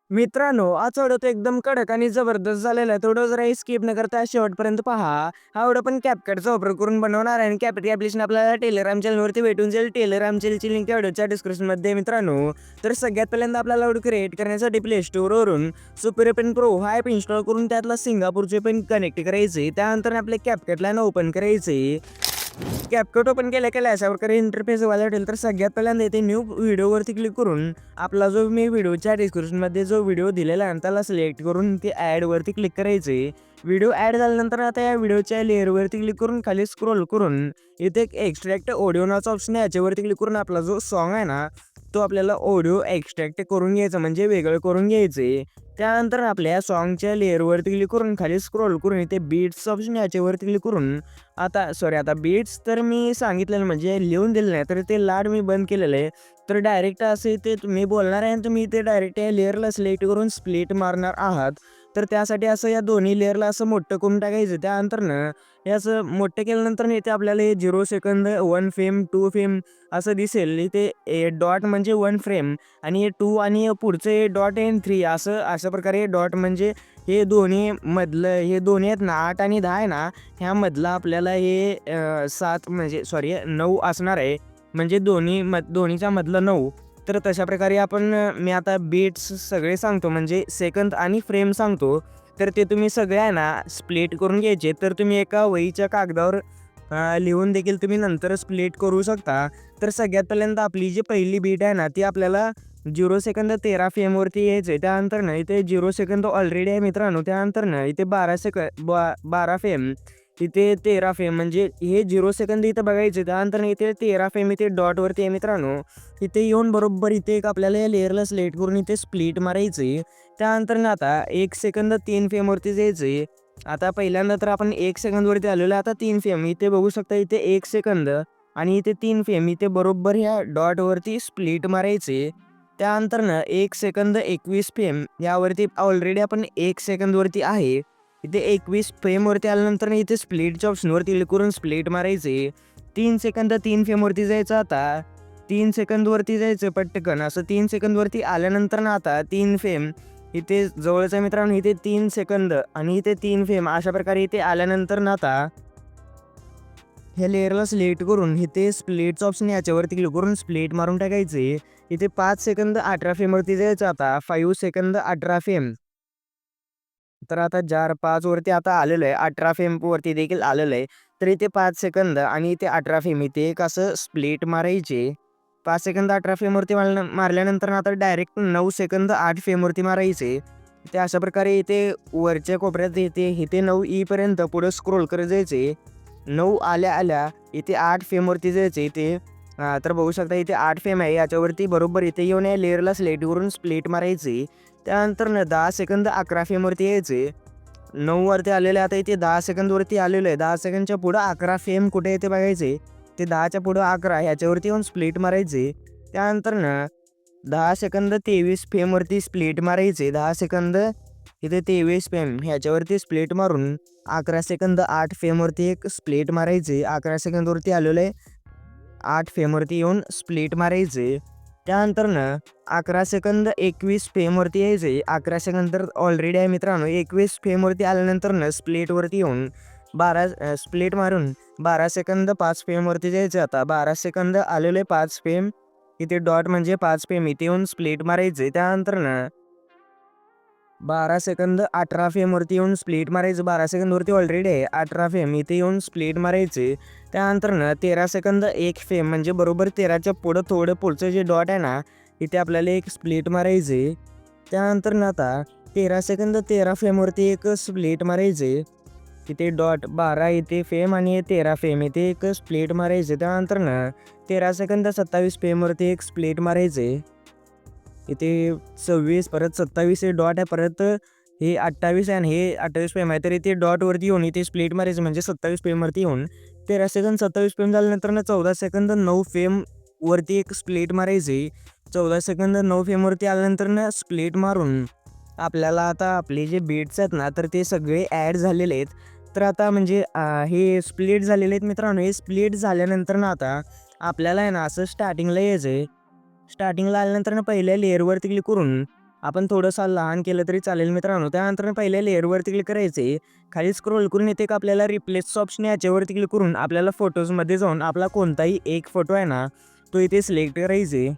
मित्रांनो, आजचा व्हिडिओ एकदम कडक आणि जबरदस्त झालेला आहे. थोडं जरा स्किप न करता शेवटपर्यंत पहा. हा व्हिडिओ पण CapCutचा वापर करून बनवणार आहे आणि CapCut ॲप्लिकेशन आपल्याला टेलिग्राम चॅनलवरती भेटून जाईल. टेलिग्राम चॅनलची लिंक त्या व्हिडिओच्या डिस्क्रिप्शनमध्ये मित्रांनो. तर सगळ्यात पहिल्यांदा आपल्याला व्हिडिओ क्रिएट करण्यासाठी प्ले स्टोअरवरून सुपर पेन प्रो हा ॲप इन्स्टॉल करून त्यातला सिंगापूरचे पेन कनेक्ट करायचे. त्यानंतर आपले CapCutला ओपन करायचे. CapCut ओपन केल्या अशा प्रकारे इंटरफेस वाटेल. तर सगळ्यात पहिल्यांदा इथे न्यू व्हिडिओवरती क्लिक करून आपला जो मी व्हिडिओच्या डिस्क्रिप्शनमध्ये जो व्हिडिओ दिलेला आहे त्याला सिलेक्ट करून ते ॲडवरती क्लिक करायचे. व्हिडिओ ॲड झाल्यानंतर आता या व्हिडिओच्या लेअरवरती क्लिक करून खाली स्क्रोल करून इथे एक एक्स्ट्रॅक्ट ऑडिओ नावाचा ऑप्शन आहे, याच्यावरती क्लिक करून आपला जो सॉन्ग आहे ना तो आपल्याला ऑडिओ एक्स्ट्रॅक्ट करून घ्यायचा, म्हणजे वेगळं करून घ्यायचे. त्यानंतर आपल्या सॉन्गच्या लेअरवरती क्लिक करून खाली स्क्रोल करून इथे बीट्स ऑप्शन याच्यावरती क्लिक करून आता बीट्स तर मी सांगितलेलं म्हणजे लिहून दिलं नाही, तर ते लाड मी बंद केलेलं आहे. तर डायरेक्ट असे ते तुम्ही बोलणार आहे आणि तुम्ही ते डायरेक्ट या लेअरला सिलेक्ट करून स्प्लिट मारणार आहात. तर त्यासाठी असं या दोन्ही लेअरला असं मोठं करून टाकायचं. त्यानंतर हे असं मोठं केल्यानंतर इथे आपल्याला हे 0 सेकंद 1 फ्रेम 2 फ्रेम असं दिसेल. इथे डॉट म्हणजे 1 फ्रेम आणि हे 2 आणि पुढचे डॉट एन 3 अशा प्रकारे डॉट म्हणजे हे दोन्ही मधलं हे दोन्ही आहेत ना 8 आणि 10 आहे ना, ह्यामधलं आपल्याला हे 7 म्हणजे 9 असणार आहे. म्हणजे दोन्हीच्या मधलं 9. तर तशा प्रकारे मी आता बीट्स सगळे सांगतो म्हणजे सेकंद आणि फ्रेम सांगतो. तर ते तुम्ही सगळे आहे ना स्प्लिट करून घ्यायचे. तर तुम्ही एका वहीच्या कागदावर लिहून देखील तुम्ही नंतर स्प्लिट करू शकता. तर सगळ्यात पहिल्यांदा आपली जी पहिली बीट आहे ना ती आपल्याला 0 सेकंद 13 फेमवरती यायचं आहे. त्यानंतर इथे 0 सेकंद ऑलरेडी आहे मित्रांनो. त्यानंतर इथे 12 फेम, इथे 13 फेम म्हणजे हे 0 सेकंद इथं बघायचे. त्यानंतर इथे 13 फेम इथे डॉटवरती आहे मित्रांनो. इथे येऊन बरोबर इथे एक आपल्याला या लेअरला सिलेक्ट करून इथे स्प्लिट मारायचे. त्यानंतर आता 1 सेकंद 3 फेमवरती जायचे. आता पहिल्यांदा तर आपण 1 सेकंदवरती आलेलो आहे. आता 3 फेम इथे बघू शकता. इथे 1 सेकंद आणि इथे 3 फेम इथे बरोबर ह्या डॉटवरती स्प्लिट मारायचे. त्यानंतर 1 सेकंद 21 फेम यावरती ऑलरेडी आपण 1 सेकंदवरती आहे. इथे 21 फेमवरती आल्यानंतर इथे स्प्लिटच्या ऑप्शनवरती क्लिक करून स्प्लिट मारायचे. 3 सेकंद 3 फेमवरती जायचं. आता 3 सेकंदवरती जायचं पटकन. असं 3 सेकंदवरती आल्यानंतर आता 3 फेम इथे जवळच आहे मित्रांनो. इथे 3 सेकंद आणि इथे 3 फेम अशा प्रकारे इथे आल्यानंतर आता ह्या लेअरला सिलेक्ट करून इथे स्प्लिटचं ऑप्शन याच्यावरती क्लिक करून स्प्लिट मारून टाकायचे. इथे 5 सेकंद 18 फेमवरती जायचं. आता 5 सेकंद 18 फेम. तर आता 5 वरती आता आलेलं आहे. 18 फेमवरती देखील आलेलं आहे. तर इथे 5 सेकंद आणि इथे 18 फेम इथे एक असं स्प्लिट मारायचे. 5 सेकंद 18 फेमवरती मारल्यानंतर आता डायरेक्ट 9 सेकंद 8 फेमवरती मारायचे. ते अशा प्रकारे इथे वरच्या कोपऱ्यात इथे 9 पर्यंत पुढे स्क्रोल करत जायचे. 9 आल्या इथे 8 फेमवरती जायचे. इथे तर बघू शकता इथे 8 फेम आहे. याच्यावरती बरोबर इथे येऊन या लेअरला सिलेक्ट करून स्प्लिट मारायचे. त्यानंतर 10 सेकंद 11 फेमवरती यायचे. 9 वरती आलेले आता इथे 10 सेकंदवरती आलेलं आहे. 10 सेकंडच्या पुढं 11 फेम कुठे येते बघायचे. ते 10च्या पुढं 11 ह्याच्यावरती येऊन स्प्लिट मारायचे. त्यानंतर 10 सेकंद 23 फेमवरती स्प्लिट मारायचे. 10 सेकंद इथे 23 फेम ह्याच्यावरती स्प्लिट मारून 11 सेकंद 8 फेमवरती एक स्प्लिट मारायचे. 11 सेकंदवरती आलेलं आहे. 8 फेमवरती येऊन स्प्लिट मारायचे. त्यानंतर 11 सेकंद 21 फेमवरती यायचे. 11 सेकंद तर ऑलरेडी आहे मित्रांनो. 21 फेमवरती आल्यानंतर स्प्लिटवरती येऊन स्प्लिट मारून 12 सेकंद 5 फेमवरती जायचं. आता 12 सेकंद आलेले 5 फेम इथे डॉट म्हणजे 5 फेम इथे येऊन स्प्लिट मारायचे. त्यानंतर 12 सेकंद 18 फेमवरती येऊन स्प्लिट मारायचं. 12 सेकंदवरती ऑलरेडी आहे. 18 फेम इथे येऊन स्प्लिट मारायचे. त्यानंतर 13 सेकंद 1 फेम म्हणजे बरोबर 13च्या पुढं थोडं पुढचं जे डॉट आहे ना इथे आपल्याला एक स्प्लिट मारायचे. त्यानंतर आता 13 सेकंद 13 फेमवरती एक स्प्लिट मारायचे. तिथे डॉट 12 इथे फेम आणि 13 फेम इथे एक स्प्लिट मारायचे. त्यानंतर 13 सेकंद 27 फेमवरती एक स्प्लिट मारायचे. इथे 26 परत 27 हे डॉट आहे. परत हे 28 आहे आणि हे 28 फेम आहे. तर इथे डॉटवरती येऊन इथे स्प्लिट मारायचं म्हणजे 27 फेमवरती येऊन 13 सेकंद 27 फेम झाल्यानंतर 14 सेकंद 9 फेम वरती एक स्प्लिट मारायचे. 14 सेकंद 9 फेमवरती आल्यानंतर स्प्लिट मारून आपल्याला आता आपले जे बीट्स आहेत ना तर ते सगळे ॲड झालेले आहेत. तर आता म्हणजे हे स्प्लिट झालेले आहेत मित्रांनो. हे स्प्लिट झाल्यानंतर आता आपल्याला आहे ना असं स्टार्टिंगला यायचं आहे. स्टार्टिंगला आल्यानंतर ना पहिल्या लेअरवरती क्लिक करून आपण थोडंसं लहान केलं तरी चालेल मित्रांनो. त्यानंतर पहिल्या लेअरवरती क्लिक करायचे. खाली स्क्रोल करून येते का आपल्याला रिप्लेसचं ऑप्शन आहे, याच्यावरती क्लिक करून आपल्याला फोटोजमध्ये जाऊन आपला कोणताही एक फोटो आहे ना तो इथे सिलेक्ट करायचे.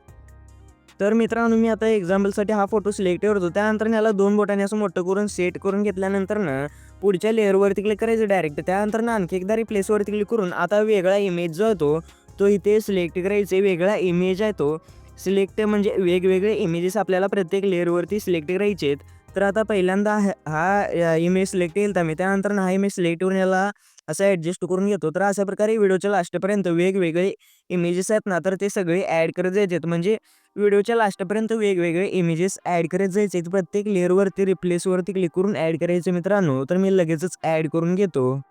तर मित्रांनो मी आता एक्झाम्पलसाठी हा फोटो सिलेक्ट करतो. त्यानंतर ह्याला 2 बोटांनी असं मोठं करून सेट करून घेतल्यानंतर ना पुढच्या लेअरवरती क्लिक करायचं डायरेक्ट. त्यानंतर ना आणखी एकदा रिप्लेसवरती क्लिक करून आता वेगळा इमेज जो आहे तो इथे सिलेक्ट करायचे. वेगळा इमेज आहे तो सिलेक्ट म्हणजे वेगवेगळे इमेजेस आपल्याला प्रत्येक लेअरवरती सिलेक्ट करायचे आहेत. तर आता पहिल्यांदा हा इमेज सिलेक्ट केला मी. त्यानंतर हा इमेज सिलेक्ट करून याला असं ॲडजस्ट करून घेतो. तर अशा प्रकारे व्हिडिओच्या लास्टपर्यंत वेगवेगळे इमेजेस आहेत ना तर ते सगळे ॲड करत जायचे आहेत. म्हणजे व्हिडिओच्या लास्टपर्यंत वेगवेगळे इमेजेस ॲड करत जायचे. प्रत्येक लेअरवरती रिप्लेसवरती क्लिक करून ॲड करायचे मित्रांनो. तर मी लगेचच ॲड करून घेतो.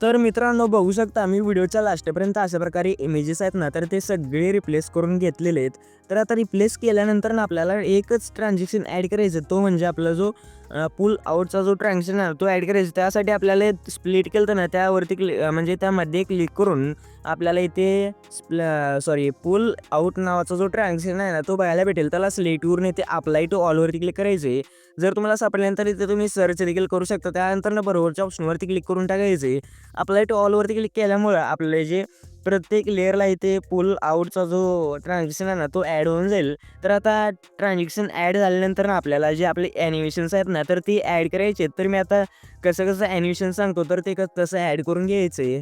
तर मित्रांनो बघू शकता मी व्हिडिओच्या लास्टपर्यंत अशा प्रकारे इमेजेस आहेत ना तर ते सगळे रिप्लेस करून घेतलेले आहेत. तर आता रिप्लेस केल्यानंतर ना आपल्याला एकच ट्रान्झॅक्शन ॲड करायचं, तो म्हणजे आपला जो पुल आउटचा जो ट्रान्झॅक्शन आहे तो ॲड करायचा. त्यासाठी आपल्याला स्प्लिट केलं तर ना त्यावरती म्हणजे त्यामध्ये क्लिक करून आपल्याला इथे पुल आउट नावाचा जो ट्रान्झॅक्शन आहे ना तो बघायला भेटेल. त्याला सिलेक्ट करून इथे अप्लाय टू ऑलवरती क्लिक करायचे. जर तुम्हाला सापडल्यानंतर इथे तुम्ही सर्च देखील करू शकता. त्यानंतर ना बरोबरच्या ऑप्शनवरती क्लिक करून टाकायचे. अप्लाय टू ऑलवरती क्लिक केल्यामुळं आपले जे प्रत्येक लेअरला इथे पुल आउटचा जो ट्रान्झॅक्शन आहे ना तो ॲड होऊन जाईल. तर आता ट्रान्झॅक्शन ॲड झाल्यानंतर ना आपल्याला जे आपले ॲनिमेशन्स आहेत ना तर ती ॲड करायचे आहेत. तर मी आता कसं ॲनिमेशन सांगतो तर ते तसं ॲड करून घ्यायचं आहे.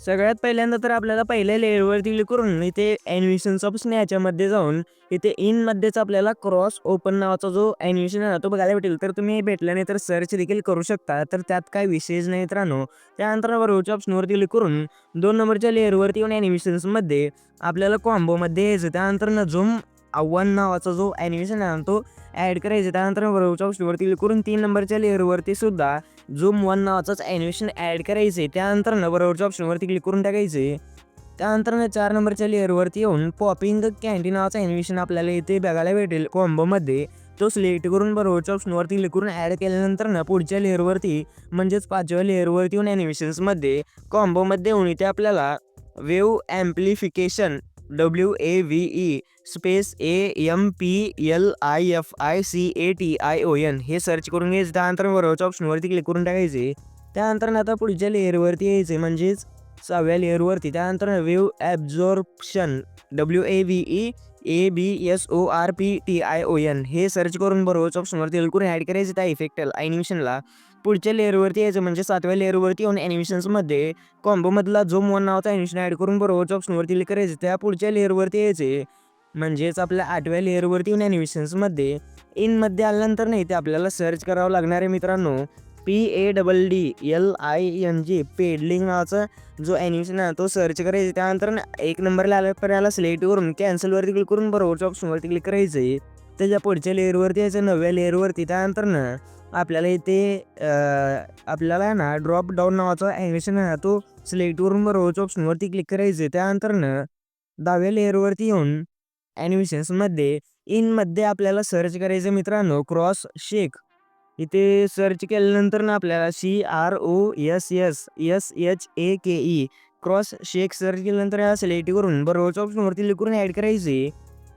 सगळ्यात पहिल्यांदा तर आपल्याला पहिल्या लेअरवरती क्लिक करून इथे ॲनिमेशनचा ऑप्शन आहे, याच्यामध्ये जाऊन इथे इनमध्येच आपल्याला क्रॉस ओपन नावाचा जो ॲनिमेशन आहे ना तो बघायला भेटेल. तर तुम्ही भेटला नाही तर सर्च देखील करू शकता. तर त्यात काय विशेष नाही मित्रांनो. त्यानंतर बरोबरच्या ऑप्शनवरती क्लिक करून 2 नंबरच्या लेअरवरती येऊन ॲनिमेशन्समध्ये आपल्याला कॉम्बोमध्ये यायचं. त्यानंतर ना झूम आव्हान नावाचा जो ॲनिमेशन आहे ना तो ॲड करायचा. त्यानंतर बरोबरच्या ऑप्शनवरती क्लिक करून 3 नंबरच्या लेअरवरती सुद्धा झूम 1 नावाचाच ॲनिमेशन ॲड करायचे. त्यानंतर ना बरोबरच्या ऑप्शनवरती क्लिक करून टाकायचे. त्यानंतर ना 4 नंबरच्या लेअरवरती येऊन पॉपिंग द कॅन्डी नावाचं ॲनिमेशन आपल्याला इथे बघायला भेटेल कॉम्बोमध्ये. तो सिलेक्ट करून बरोबरच्या ऑप्शनवरती क्लिक करून ॲड केल्यानंतर ना पुढच्या लेअरवरती म्हणजेच 5व्या लेअरवरती येऊन ॲनिमेशन्समध्ये कॉम्बोमध्ये येऊन इथे आपल्याला वेव्ह ॲम्प्लिफिकेशन WAVE स्पेस AMPLIFICATION हे सर्च करून घ्यायचं. त्यानंतर बरोबरच्या ऑप्शनवरती क्लिक करून टाकायचे. त्यानंतर आता पुढच्या लेअरवरती यायचे म्हणजेच 6व्या लेअरवरती. त्यानंतर वेव्ह ॲब्झॉर्प्शन WAVE ABSORPTION हे सर्च करून बरोबरच्या ऑप्शनवरती क्लिक करून ॲड करायचे त्या इफेक्टला ॲनिमेशनला. पुढच्या लेअरवरती यायचं म्हणजे 7व्या लेअरवरती येऊन ॲनिमेशन्समध्ये कॉम्बोमधला झूम 1 नावाचा ॲनिमेशन ॲड करून बरोबरच्या ऑप्शनवरती क्लिक करायचे. त्या पुढच्या लेअरवरती यायचे म्हणजेच आपल्या 8व्या लेअरवरती येऊन ॲनिमेशन्समध्ये इनमध्ये आल्यानंतर नाही ते आपल्याला सर्च करावं लागणार आहे मित्रांनो. PADDLING पेडलिंग नावाचा जो ॲनिमेशन आहे तो सर्च करायचा. त्यानंतर 1 नंबरला आल्यानंतर याला सिलेक्ट करून कॅन्सलवरती क्लिक करून बरोबरच्या ऑप्शनवरती क्लिक करायचं आहे. त्याच्या पुढच्या लेअरवरती यायचं 9व्या लेअरवरती. त्यानंतर ना आपल्याला इथे आपल्याला ना ड्रॉप डाऊन नावाचा ॲनिमेशन आहे तो सिलेक्ट करून बरोबरच्या ऑप्शनवरती क्लिक करायचं आहे. त्यानंतर ना 10व्या लेअरवरती येऊन ॲनिमेशन्समध्ये इनमध्ये आपल्याला सर्च करायचं मित्रांनो क्रॉस शेक. इथे सर्च केल्यानंतर ना आपल्याला CROSSSSHAKE क्रॉस शेक सर्च केल्यानंतर याला सिलेक्ट करून बरोबरच्या ऑप्शनवरती क्लिक करून ॲड करायचे.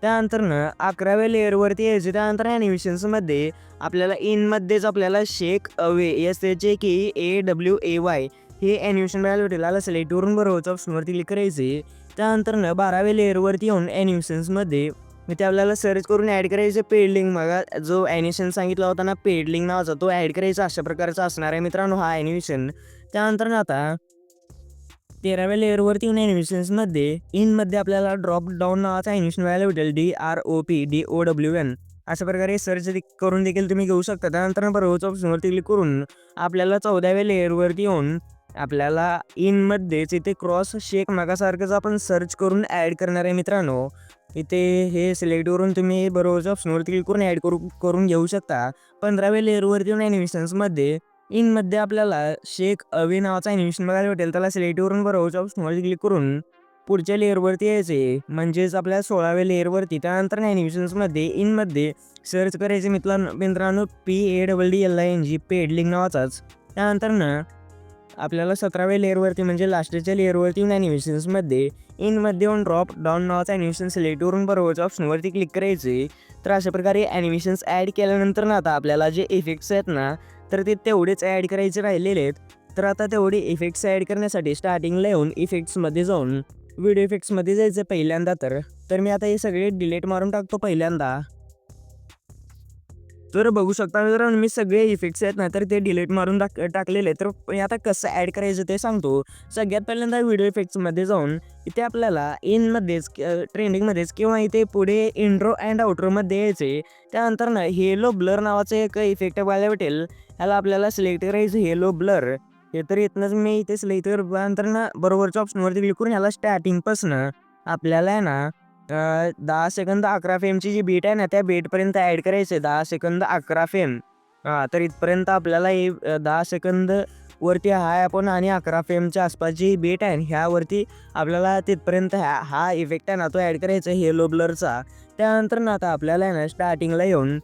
त्यानंतर ना 11व्या लेअरवरती यायचे. त्यानंतर ॲनिमेशन्समध्ये आपल्याला इनमध्येच आपल्याला शेक अवे SHAKEAWAY हे ॲनिमेशन बघायला भेटेल. याला सिलेक्ट करून बरोबरच्या ऑप्शनवरती क्लिक करायचे. त्यानंतर ना 12व्या लेअरवरती येऊन ॲनिमेशन्समध्ये ते आपल्याला सर्च करून ॲड करायचं पेडलिंग. मग जो ॲनिमेशन सांगितला होता ना पेडलिंग नावाचा तो ॲड करायचा. अशा प्रकारचा असणार आहे मित्रांनो हा ॲनिमेशन. त्यानंतर ना आता 13व्या लेअरवरती येऊन ॲनिमेशन्समध्ये इनमध्ये आपल्याला ड्रॉप डाऊन नावाचा ॲनिमेशन बघायला भेटेल DROPDOWN. अशा प्रकारे सर्च करून देखील तुम्ही घेऊ शकता. त्यानंतर बरोबरच्या ऑप्शनवरती क्लिक करून आपल्याला 14व्या लेअरवरती येऊन आपल्याला इनमध्येच इथे क्रॉस शेक मगासारखंच आपण सर्च करून ॲड करणार आहे मित्रांनो. इथे हे सिलेक्ट करून तुम्ही बरोबरच्या ऑप्शनवरती क्लिक करून ॲड करून घेऊ शकता. 15व्या लेअरवरती येऊन ॲनिमेशन्समध्ये इनमध्ये आपल्याला शेक अवे नावाचा ॲनिमेशन बघायला भेटेल. त्याला सिलेक्ट करून बरोबरच्या ऑप्शनवरती क्लिक करून पुढच्या लेअरवरती यायचे म्हणजेच आपल्या 16व्या लेअरवरती. त्यानंतर ॲनिमेशन्समध्ये इनमध्ये सर्च करायचे मित्रांनो PADDLING पेडलिंग नावाचाच. त्यानंतर आपल्याला 17व्या लेअरवरती म्हणजे लास्टच्या लेअरवरती येऊन ॲनिमेशन्समध्ये इनमध्ये येऊन ड्रॉप डाऊन नावाचं ॲनिमेशन सिलेक्ट करून बरोबरच्या ऑप्शनवरती क्लिक करायचे. तर अशा प्रकारे ॲनिमेशन्स ॲड केल्यानंतर ना आता आपल्याला जे इफेक्ट्स आहेत ना तर ते तेवढेच ॲड करायचे राहिलेले आहेत. तर आता तेवढे इफेक्ट्स ॲड करण्यासाठी स्टार्टिंगला येऊन इफेक्ट्समध्ये जाऊन व्हिडिओ इफेक्ट्समध्ये जायचं पहिल्यांदा. तर मी आता हे सगळे डिलीट मारून टाकतो पहिल्यांदा. तर बघू शकता मित्रांनो मी सगळे इफेक्ट्स आहेत ना तर ते डिलीट मारून टाकलेले. तर आता कसं ॲड करायचं ते सांगतो. सगळ्यात पहिल्यांदा व्हिडिओ इफेक्ट्समध्ये जाऊन इथे आपल्याला इनमध्येच ट्रेंडिंगमध्येच किंवा इथे पुढे इंट्रो अँड आउट्रोमध्ये यायचे. त्यानंतर ना हेलो ब्लर नावाचं एक इफेक्ट बघायला भेटेल. ह्याला आपल्याला सिलेक्ट करायचं हेलो ब्लर. हे तर इथनंच मी इथे सिलेक्ट केल्यानंतर ना बरोबरच्या ऑप्शनवरती क्लिक करून ह्याला स्टार्टिंगपासून आपल्याला आहे ना 10 सेकंद 11 फ्रेमची जी बीट आहे ना त्या बीटपर्यंत ॲड करायचं आहे. 10 सेकंद 11 फ्रेम. तर इथपर्यंत आपल्याला हे 10 सेकंद वरती आहे आपण आणि 11 फ्रेमच्या आसपासची बीट आहे ह्यावरती आपल्याला तिथपर्यंत हा इफेक्ट आहे ना तो ॲड करायचा हेलो ब्लरचा. त्यानंतर ना आता आपल्याला आहे ना स्टार्टिंगला येऊन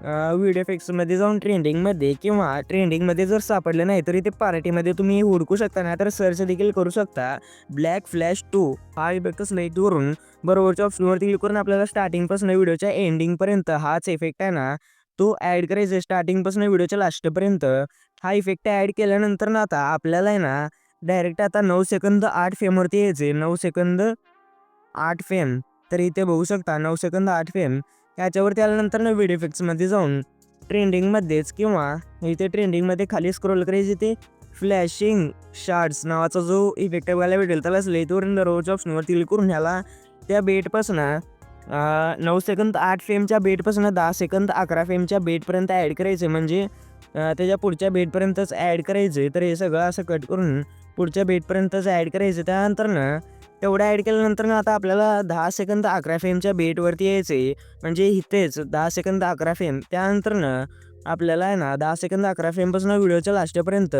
व्हिडिओ इफेक्ट्समध्ये जाऊन ट्रेंडिंगमध्ये किंवा ट्रेंडिंगमध्ये जर सापडलं नाही तरी ते पार्टीमध्ये तुम्ही हुडकू शकता. नाही तर सर्च देखील करू शकता. ब्लॅक फ्लॅश 2 हा इफेक्ट सिलेक्ट करून बरोबरच्या ऑप्शनवरती क्लिक करून आपल्याला स्टार्टिंगपासून व्हिडिओच्या एंडिंगपर्यंत हाच इफेक्ट आहे ना तो ॲड करायचा आहे. स्टार्टिंगपासून व्हिडिओच्या लास्टपर्यंत हा इफेक्ट ॲड केल्यानंतर ना आता आपल्याला आहे ना डायरेक्ट आता 9 सेकंद 8 फ्रेमवरती यायचे. 9 सेकंद 8 फ्रेम. तर इथे बघू शकता 9 सेकंद 8 फ्रेम. ह्याच्यावरती आल्यानंतर ना व्हिडिओ इफेक्ट्समध्ये जाऊन ट्रेंडिंगमध्येच किंवा इथे ट्रेंडिंगमध्ये खाली स्क्रोल करायचे ते फ्लॅशिंग शार्ट्स नावाचा जो इफेक्ट बघायला भेटेल त्याला सिलेक्ट करून रोजच्या ऑप्शनवरती क्लिक करून ह्याला त्या बेटपासून 9 सेकंद 8 फ्रेमच्या बेटपासून 10 सेकंद 11 फ्रेमच्या बेटपर्यंत ॲड करायचे. म्हणजे त्याच्या पुढच्या बेटपर्यंतच ॲड करायचे. तर हे सगळं असं कट करून पुढच्या बेटपर्यंतच ॲड करायचं. त्यानंतर ना तेवढं ॲड केल्यानंतर ना आता आपल्याला 10 सेकंद 11 फ्रेमच्या बेटवरती यायचे. म्हणजे इथेच 10 सेकंद 11 फ्रेम. त्यानंतर ना आपल्याला आहे ना 10 सेकंद 11 फ्रेमपासून व्हिडिओच्या लास्टपर्यंत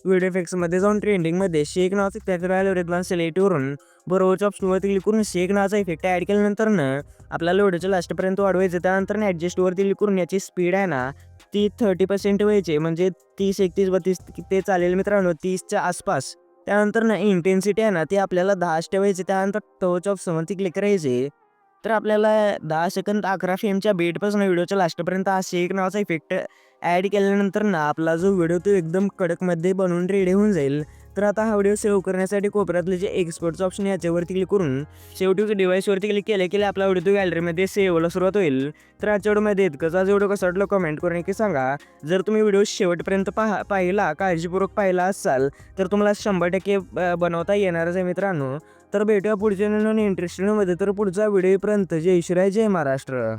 व्हिडिओ इफेक्ट्समध्ये जाऊन ट्रेंडिंगमध्ये शेक नावाचं त्याच्या सिलेक्ट करून बरोबरच्या ऑप्शनवरती क्लिक करून शेक नावाचा इफेक्ट ॲड केल्यानंतर ना आपल्याला व्हिडिओच्या लास्टपर्यंत वाढवायचं. त्यानंतर ना ॲडजस्टवरती क्लिक करून याची स्पीड आहे ना ती 30% व्हायची. म्हणजे 30 31 32 ते चालेल मित्रांनो 30च्या आसपास. त्यानंतर ना इंटेन्सिटी आहे ना ती आपल्याला 10च ठेवायची. त्यानंतर टॉर्च ऑप्शनवरती क्लिक करायचे. तर आपल्याला 10 सेकंद 11 फ्रेमच्या बेटपासून व्हिडिओच्या लास्टपर्यंत हा शेक नावाचा इफेक्ट ॲड केल्यानंतर ना आपला जो व्हिडिओ तो एकदम कडकमध्ये बनवून रेडी होऊन जाईल. तर आता हा व्हिडिओ सेव्ह करण्यासाठी कोपऱ्यातले जे एक्सपोर्टचं ऑप्शन आहे याच्यावरती क्लिक करून शेवटी डिव्हाइसवरती क्लिक केले आपला व्हिडिओ तो गॅलरीमध्ये सेव्ह व्हायला सुरुवात होईल. तर आजच्या व्हिडिओमध्ये इतकंच. आज व्हिडिओ कसा वाटलं कमेंट करून नक्की सांगा. जर तुम्ही व्हिडिओ शेवटपर्यंत पाहिला काळजीपूर्वक पाहिला असाल तर तुम्हाला 100% बनवता येणारच आहे मित्रांनो. तर भेटूया पुढच्या इंटरेस्टिंगमध्ये. तर पुढचा व्हिडिओपर्यंत जय शिवराय जय महाराष्ट्र.